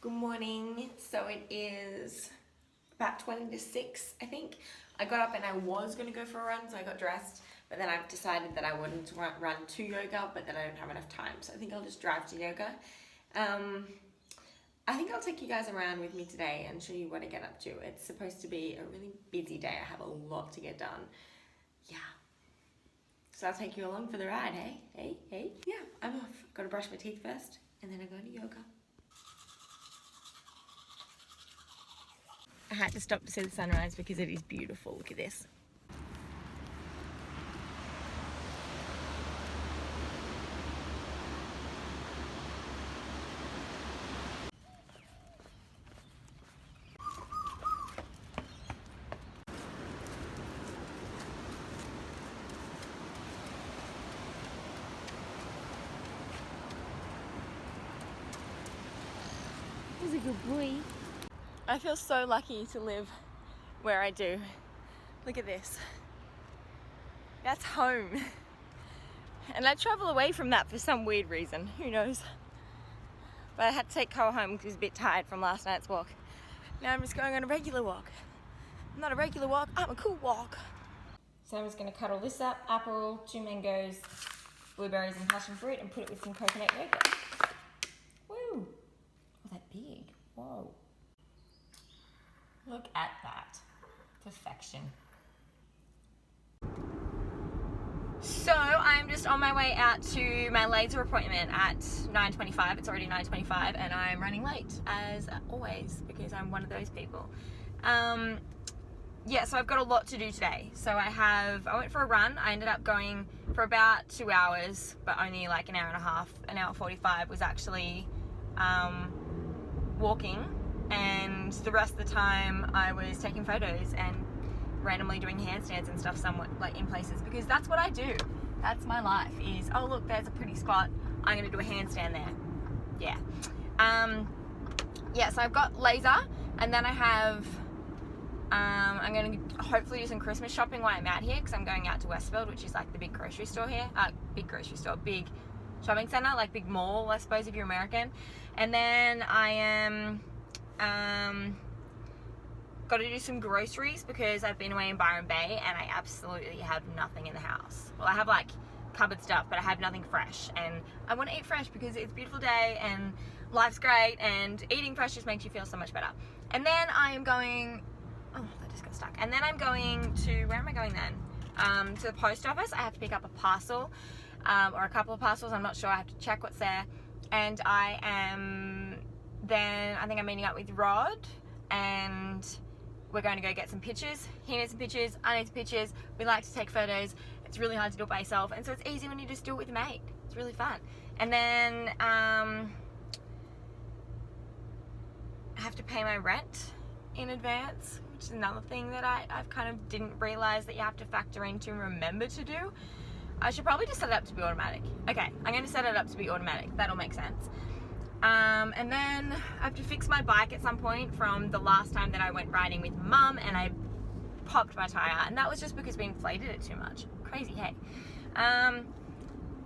Good morning. So it is about 20 to 6, I think. I got up and I was going to go for a run, so I got dressed, but then I've decided that I wouldn't run to yoga, but then I don't have enough time, so I think I'll just drive to yoga. I think I'll take you guys around with me today and show you what I get up to. It's supposed to be a really busy day. I have a lot to get done. Yeah. So I'll take you along for the ride, hey? Hey? Yeah, I'm off. Gotta brush my teeth first, and then I go to yoga. I had to stop to see the sunrise because it is beautiful. Look at this. He's a good boy. I feel so lucky to live where I do. Look at this. That's home. And I travel away from that for some weird reason. Who knows? But I had to take Cole home because he was a bit tired from last night's walk. Now I'm just going on a regular walk. Not a regular walk, I'm a cool walk. So I'm just going to cut all this up. Apple, 2 mangoes, blueberries and passion fruit, and put it with some coconut yogurt. Woo! Oh, that big. Whoa. Look at that. Perfection. So I'm just on my way out to my laser appointment at 9:25. It's already 9:25 and I'm running late as always because I'm one of those people. Yeah, so I've got a lot to do today. So I went for a run. I ended up going for about 2 hours, but only like an hour and a half. An hour 45 was actually walking, and the rest of the time I was taking photos and randomly doing handstands and stuff somewhat like in places, because that's what I do. That's my life is, oh look, there's a pretty spot, I'm gonna do a handstand there. Yeah. Yeah, so I've got laser, and then I have I'm gonna hopefully do some Christmas shopping while I'm out here, because I'm going out to Westfield, which is like the big grocery store here. Big shopping center, like big mall, I suppose, if you're American. And then I am got to do some groceries because I've been away in Byron Bay and I absolutely have nothing in the house. Well, I have like cupboard stuff, but I have nothing fresh, and I want to eat fresh because it's a beautiful day and life's great, and eating fresh just makes you feel so much better. And then I am going, oh, that just got stuck. And then I'm going to, where am I going then? To the post office. I have to pick up a parcel, or a couple of parcels, I'm not sure, I have to check what's there. And I think I'm meeting up with Rod, and we're going to go get some pictures. He needs some pictures, I need some pictures. We like to take photos. It's really hard to do it by yourself, and so it's easy when you just do it with a mate. It's really fun. And then I have to pay my rent in advance, which is another thing that I've kind of didn't realize that you have to factor into and remember to do. I should probably just set it up to be automatic. Okay, I'm going to set it up to be automatic. That'll make sense. And then I have to fix my bike at some point from the last time that I went riding with Mum and I popped my tire, and that was just because we inflated it too much. Crazy, hey. And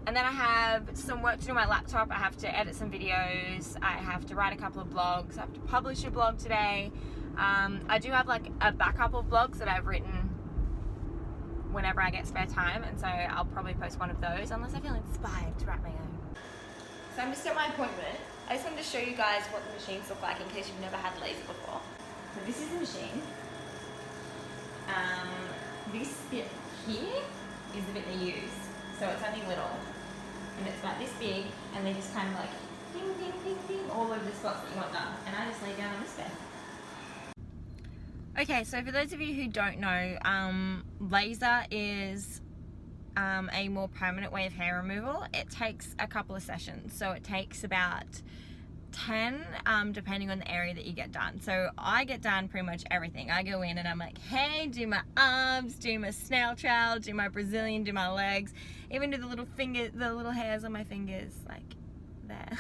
then I have some work to do on my laptop. I have to edit some videos. I have to write a couple of blogs. I have to publish a blog today. I do have like a backup of blogs that I've written whenever I get spare time, and so I'll probably post one of those unless I feel inspired to write my own. So I'm just at my appointment. I just wanted to show you guys what the machines look like in case you've never had laser before. So this is the machine. This bit here is the bit they use. So it's only little. And it's about this big, and they just kind of like ding, ding, ding, ding, all over the spots that you want done. And I just lay down on this bed. Okay, so for those of you who don't know, laser is a more permanent way of hair removal. It takes a couple of sessions, so it takes about 10 depending on the area that you get done. So I get done pretty much everything. I go in and I'm like, hey, do my arms, do my snail trail, do my Brazilian, do my legs, even do the little finger, the little hairs on my fingers, like there.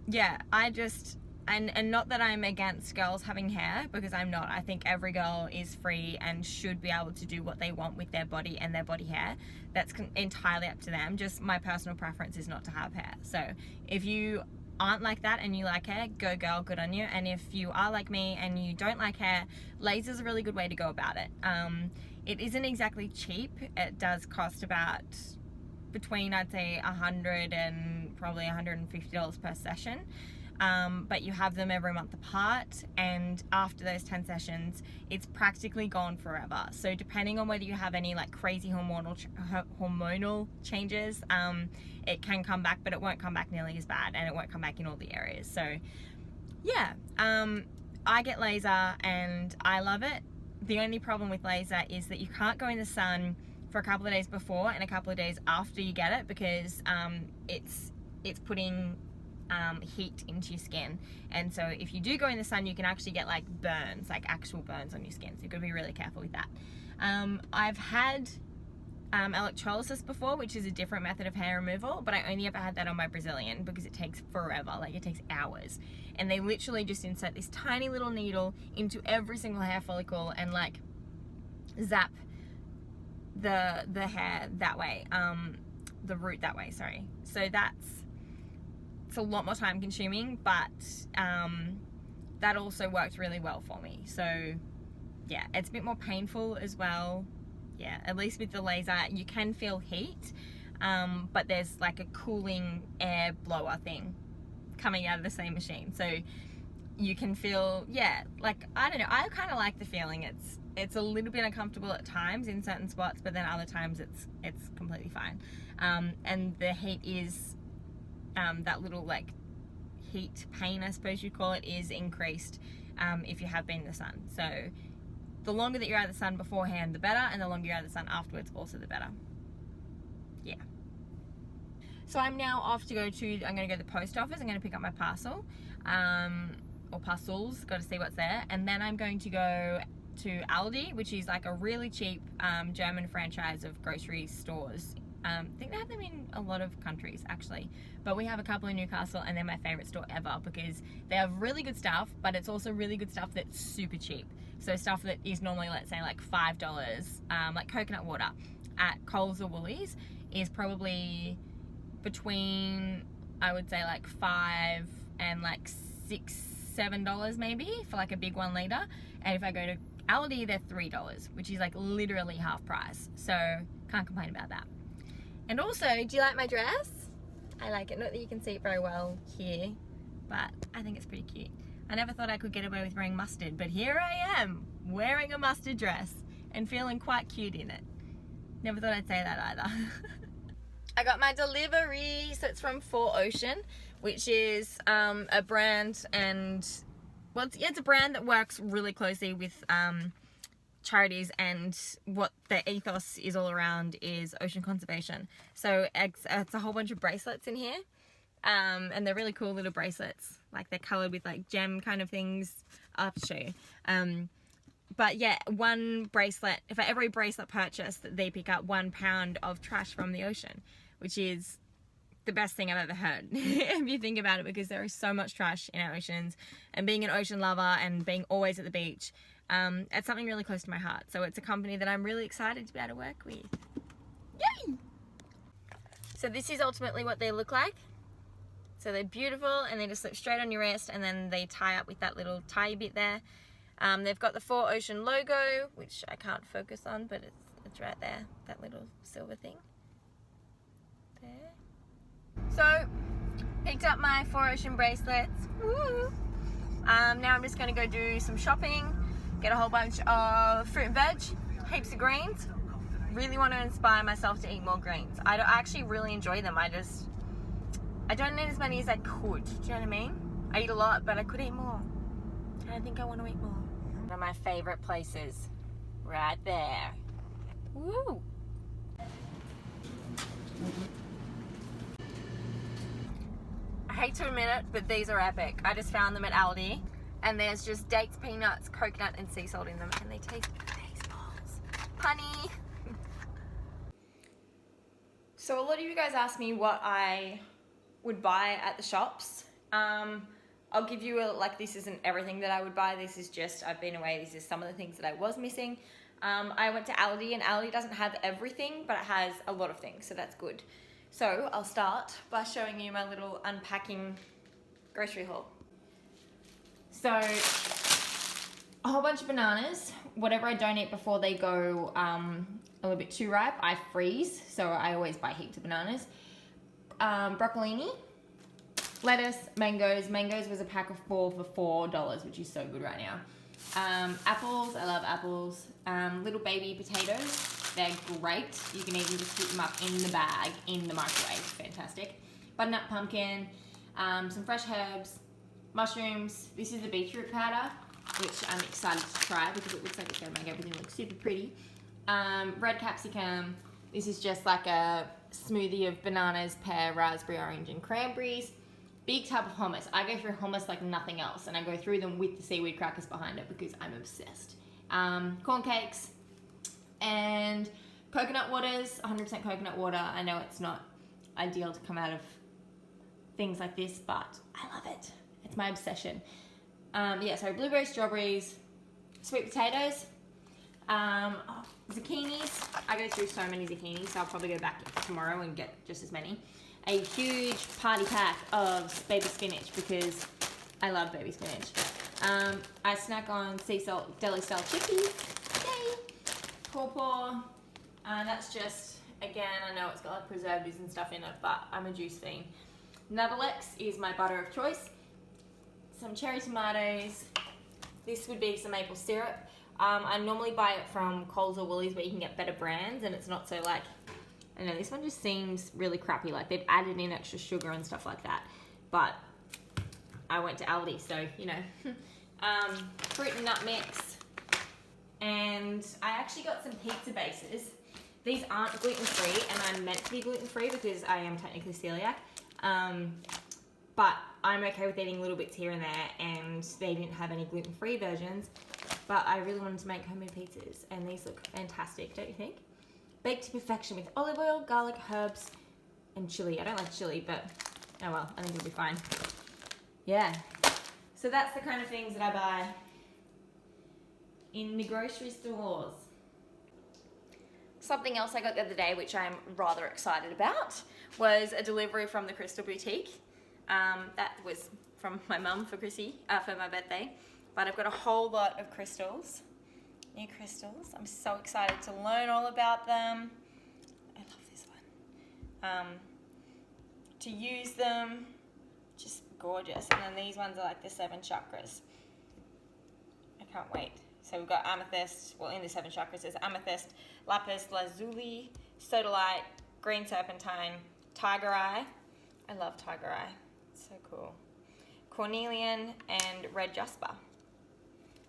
Yeah, I just, and not that I'm against girls having hair, because I'm not. I think every girl is free and should be able to do what they want with their body and their body hair. That's entirely up to them. Just my personal preference is not to have hair. So if you aren't like that and you like hair, go girl, good on you. And if you are like me and you don't like hair, laser's a really good way to go about it. It isn't exactly cheap. It does cost about between, I'd say, $100 and probably $150 per session. But you have them every month apart, and after those 10 sessions it's practically gone forever. So depending on whether you have any like crazy hormonal changes, it can come back, but it won't come back nearly as bad, and it won't come back in all the areas. So yeah, I get laser and I love it. The only problem with laser is that you can't go in the sun for a couple of days before and a couple of days after you get it, because it's putting heat into your skin, and so if you do go in the sun you can actually get like burns, like actual burns on your skin, so you've got to be really careful with that. I've had electrolysis before, which is a different method of hair removal, but I only ever had that on my Brazilian because it takes forever, like it takes hours, and they literally just insert this tiny little needle into every single hair follicle and like zap the hair that way, the root that way, sorry. So it's a lot more time consuming, but that also worked really well for me. So yeah, it's a bit more painful as well. Yeah, at least with the laser you can feel heat, but there's like a cooling air blower thing coming out of the same machine, so you can feel, yeah, like, I don't know, I kind of like the feeling. It's a little bit uncomfortable at times in certain spots, but then other times it's completely fine. And the heat is that little like heat pain, I suppose you'd call it, is increased if you have been in the sun. So the longer that you're out of the sun beforehand, the better, and the longer you're out of the sun afterwards, also the better. Yeah. So I'm now off to I'm going to go to the post office. I'm going to pick up my parcel, or parcels, got to see what's there, and then I'm going to go to Aldi, which is like a really cheap German franchise of grocery stores. I think they have them in a lot of countries actually, but we have a couple in Newcastle, and they're my favorite store ever because they have really good stuff, but it's also really good stuff that's super cheap. So stuff that is normally, let's say, like $5, like coconut water at Coles or Woolies is probably between, I would say, like $5 and like $6-7 maybe for like a big 1 litre. And if I go to Aldi, they're $3, which is like literally half price. So can't complain about that. And also, do you like my dress? I like it. Not that you can see it very well here, but I think it's pretty cute. I never thought I could get away with wearing mustard, but here I am wearing a mustard dress and feeling quite cute in it. Never thought I'd say that either. I got my delivery. So it's from 4Ocean, which is a brand, and well, it's a brand that works really closely with charities, and what the ethos is all around is ocean conservation. So it's a whole bunch of bracelets in here, and they're really cool little bracelets, like they're colored with like gem kind of things. I'll have to show you. But yeah, one bracelet, for every bracelet purchase, they pick up 1 pound of trash from the ocean, which is the best thing I've ever heard if you think about it, because there is so much trash in our oceans, and being an ocean lover and being always at the beach, it's something really close to my heart. So it's a company that I'm really excited to be able to work with. Yay! So this is ultimately what they look like. So they're beautiful, and they just slip straight on your wrist, and then they tie up with that little tie bit there. They've got the 4Ocean logo, which I can't focus on, but it's right there, that little silver thing. There. So, picked up my 4Ocean bracelets. Woo! Now I'm just going to go do some shopping, get a whole bunch of fruit and veg, heaps of greens. Really want to inspire myself to eat more greens. I actually really enjoy them. I don't eat as many as I could. Do you know what I mean? I eat a lot, but I could eat more. And I think I want to eat more. One of my favorite places, right there. Woo! I hate to admit it, but these are epic. I just found them at Aldi, and there's just dates, peanuts, coconut, and sea salt in them, and they taste baseballs. Honey! So a lot of you guys asked me what I would buy at the shops. I'll give you this isn't everything that I would buy. This is just, I've been away. This is some of the things that I was missing. I went to Aldi, and Aldi doesn't have everything, but it has a lot of things, so that's good. So I'll start by showing you my little unpacking grocery haul. So, a whole bunch of bananas. Whatever I don't eat before they go a little bit too ripe, I freeze. So I always buy heaps of bananas. Broccolini, lettuce, mangoes. Mangoes was a pack of 4 for $4, which is so good right now. Apples, I love apples. Little baby potatoes, they're great. You can even just heat them up in the bag, in the microwave, fantastic. Butternut pumpkin, some fresh herbs, mushrooms. This is the beetroot powder, which I'm excited to try because it looks like it's going to make everything look super pretty. Red capsicum. This is just like a smoothie of bananas, pear, raspberry, orange, and cranberries. Big tub of hummus. I go through hummus like nothing else, and I go through them with the seaweed crackers behind it because I'm obsessed. Corn cakes and coconut waters, 100% coconut water. I know it's not ideal to come out of things like this, but I love it. It's my obsession. Yeah, so blueberries, strawberries, sweet potatoes, zucchinis. I go through so many zucchinis, so I'll probably go back tomorrow and get just as many. A huge party pack of baby spinach because I love baby spinach. I snack on sea salt deli style chickpeas. Yay! Pawpaw. That's just, again, I know it's got like preservatives and stuff in it, but I'm a juice fiend. Nuttalex is my butter of choice. Some cherry tomatoes. This would be some maple syrup. I normally buy it from Coles or Woolies where you can get better brands and it's not so like, I don't know, this one just seems really crappy. Like they've added in extra sugar and stuff like that. But I went to Aldi, so you know. Fruit and nut mix. And I actually got some pizza bases. These aren't gluten-free, and I'm meant to be gluten-free because I am technically celiac. But I'm okay with eating little bits here and there, and they didn't have any gluten-free versions. But I really wanted to make homemade pizzas, and these look fantastic, don't you think? Baked to perfection with olive oil, garlic, herbs, and chili. I don't like chili, but oh well, I think it'll be fine. Yeah. So that's the kind of things that I buy in the grocery stores. Something else I got the other day, which I'm rather excited about, was a delivery from the Crystal Boutique. That was from my mum for Chrissy, for my birthday. But I've got a whole lot of crystals, new crystals. I'm so excited to learn all about them. I love this one. To use them, just gorgeous. And then these ones are like the 7 chakras. I can't wait. So we've got amethyst, well in the 7 chakras there's amethyst, lapis lazuli, sodalite, green serpentine, tiger eye. I love tiger eye, it's so cool. Cornelian and red jasper.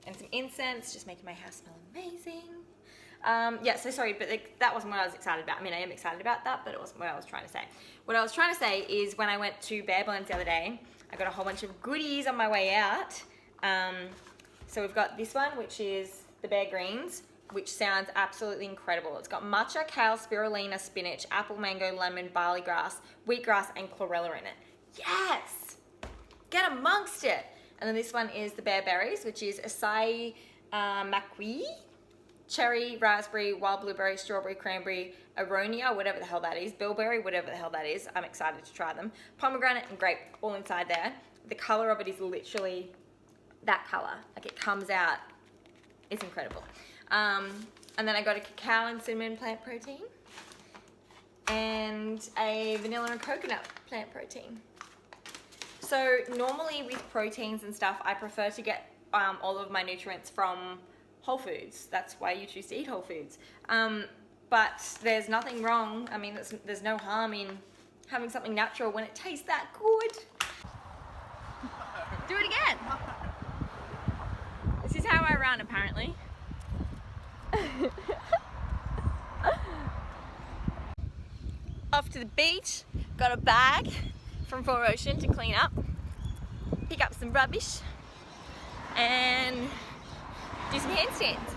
And some incense, just making my house smell amazing. Yeah, so sorry, but that wasn't what I was excited about. I mean, I am excited about that, but it wasn't what I was trying to say. What I was trying to say is when I went to Bare Blends the other day, I got a whole bunch of goodies on my way out. So we've got this one, which is the Bare Greens, which sounds absolutely incredible. It's got matcha, kale, spirulina, spinach, apple, mango, lemon, barley grass, wheatgrass, and chlorella in it. Yes! Get amongst it! And then this one is the Bare Berries, which is acai maquis, cherry, raspberry, wild blueberry, strawberry, cranberry, aronia, whatever the hell that is, bilberry, whatever the hell that is. I'm excited to try them. Pomegranate and grape, all inside there. The color of it is literally that color. Like it comes out, it's incredible. And then I got a cacao and cinnamon plant protein and a vanilla and coconut plant protein. So normally with proteins and stuff, I prefer to get all of my nutrients from whole foods. That's why you choose to eat whole foods. But there's nothing wrong. I mean, there's no harm in having something natural when it tastes that good. Do it again. This is how I run, apparently. Off to the beach. Got a bag from Four Ocean to clean up, pick up some rubbish, and do some handstands.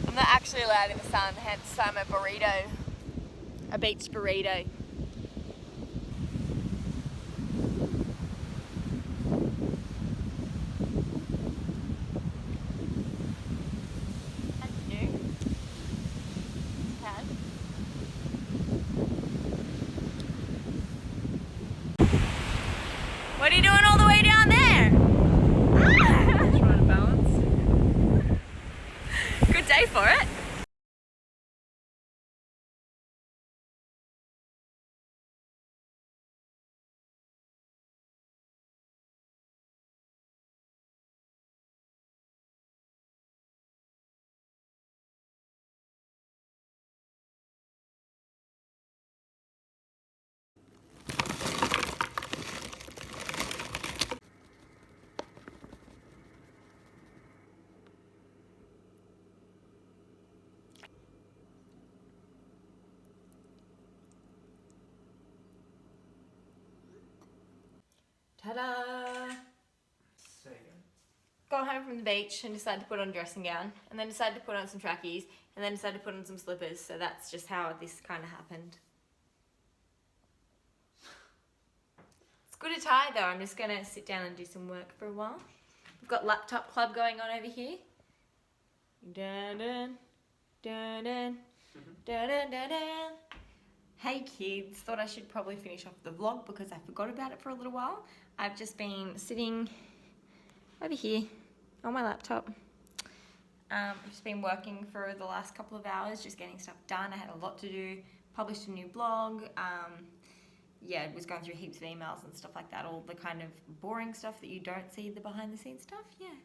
I'm not actually allowed in the sun, hence I'm a burrito, a beach burrito. What are you doing? got home from the beach and decided to put on a dressing gown, and then decided to put on some trackies, and then decided to put on some slippers. So that's just how this kind of happened. It's good attire though. I'm just gonna sit down and do some work for a while. We've got laptop club going on over here. Dun dun dun dun dun dun dun dun. Hey kids, thought I should probably finish off the vlog because I forgot about it for a little while. I've just been sitting over here on my laptop. I've just been working for the last couple of hours, just getting stuff done. I had a lot to do, published a new blog, yeah, was going through heaps of emails and stuff like that, all the kind of boring stuff that you don't see, the behind the scenes stuff, yeah.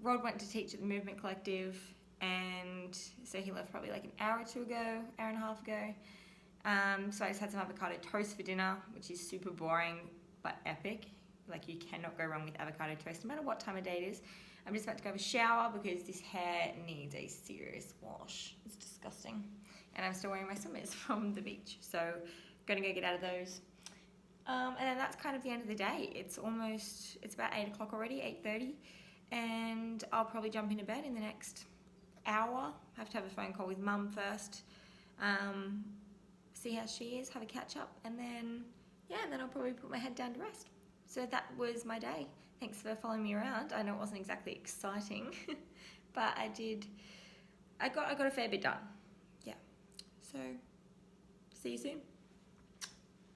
Rod went to teach at the Movement Collective, and so he left probably like an hour or two ago, hour and a half ago. So I just had some avocado toast for dinner, which is super boring but epic. Like, you cannot go wrong with avocado toast, no matter what time of day it is. I'm just about to go have a shower because this hair needs a serious wash. It's disgusting. And I'm still wearing my swimmers from the beach, so gonna go get out of those. And then that's kind of the end of the day. It's about 8 o'clock already, 8:30. And I'll probably jump into bed in the next hour. I have to have a phone call with Mum first. See how she is, have a catch up, and then, yeah, and then I'll probably put my head down to rest. So that was my day. Thanks for following me around. I know it wasn't exactly exciting, but I got a fair bit done. Yeah. So, see you soon.